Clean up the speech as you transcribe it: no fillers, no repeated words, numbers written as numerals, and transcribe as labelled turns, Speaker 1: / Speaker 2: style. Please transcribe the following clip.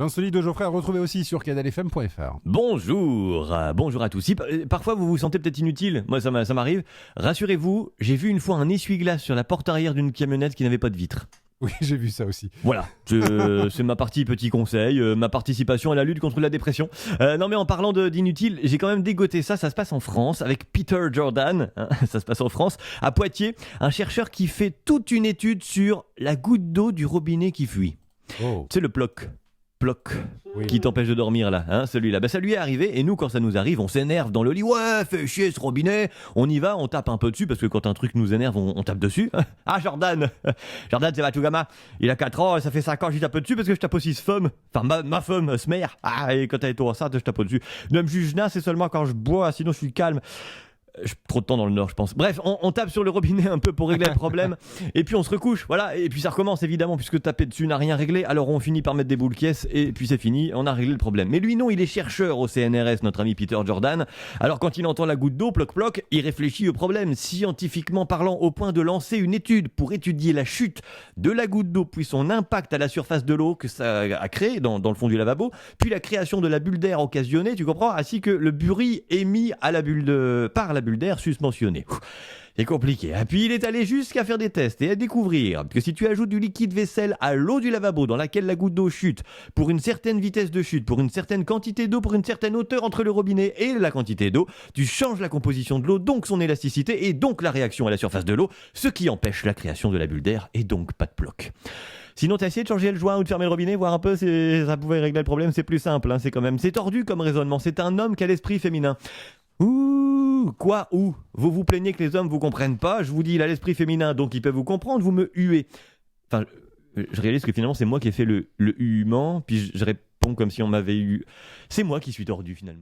Speaker 1: L'insolite de Geoffrey à retrouver aussi sur canalfm.fr.
Speaker 2: Bonjour à tous. Si parfois vous vous sentez peut-être inutile, moi ça m'arrive, rassurez-vous, j'ai vu une fois un essuie-glace sur la porte arrière d'une camionnette qui n'avait pas de vitre.
Speaker 1: Oui, j'ai vu ça aussi.
Speaker 2: Voilà, c'est ma partie petit conseil, ma participation à la lutte contre la dépression. Non mais en parlant d'inutile, j'ai quand même dégoté ça se passe en France avec Peter Jordan, hein, ça se passe en France, à Poitiers, un chercheur qui fait toute une étude sur la goutte d'eau du robinet qui fuit.
Speaker 1: Oh.
Speaker 2: C'est le ploc.
Speaker 1: Oui.
Speaker 2: Qui t'empêche de dormir là, hein, celui-là. Ça lui est arrivé et nous quand ça nous arrive, on s'énerve dans le lit. Ouais, fais chier ce robinet. On y va, on tape un peu dessus parce que quand un truc nous énerve, on tape dessus. Ah Jordan, c'est Matugama. Il a 4 ans, ça fait 5 ans que je tape dessus parce que je tape aussi ce femme. Enfin ma femme, ce mère. Ah et quand elle est au ça, je tape dessus. Ne me juge pas, c'est seulement quand je bois, sinon je suis calme. Je trop de temps dans le Nord, je pense. Bref, on tape sur le robinet un peu pour régler le problème, et puis on se recouche, voilà, et puis ça recommence évidemment, puisque taper dessus n'a rien réglé, alors on finit par mettre des boules caisses, et puis c'est fini, on a réglé le problème. Mais lui non, il est chercheur au CNRS, notre ami Peter Jordan, alors quand il entend la goutte d'eau, ploc, il réfléchit au problème, scientifiquement parlant, au point de lancer une étude pour étudier la chute de la goutte d'eau, puis son impact à la surface de l'eau que ça a créé dans le fond du lavabo, puis la création de la bulle d'air occasionnée, tu comprends, ainsi que le bruit émis à la par la bulle d'air susmentionnée. C'est compliqué. Et puis il est allé jusqu'à faire des tests et à découvrir que si tu ajoutes du liquide vaisselle à l'eau du lavabo dans laquelle la goutte d'eau chute, pour une certaine vitesse de chute, pour une certaine quantité d'eau, pour une certaine hauteur entre le robinet et la quantité d'eau, tu changes la composition de l'eau, donc son élasticité et donc la réaction à la surface de l'eau, ce qui empêche la création de la bulle d'air et donc pas de ploc. Sinon, t'as essayé de changer le joint ou de fermer le robinet, voir un peu si ça pouvait régler le problème, c'est plus simple, hein, c'est tordu comme raisonnement, c'est un homme qui a l'esprit féminin. Ouh, quoi, où vous vous plaignez que les hommes vous comprennent pas, je vous dis, il a l'esprit féminin, donc il peut vous comprendre, vous me huez. Enfin, je réalise que finalement, c'est moi qui ai fait le huement, puis je réponds comme si on m'avait eu. C'est moi qui suis tordu finalement.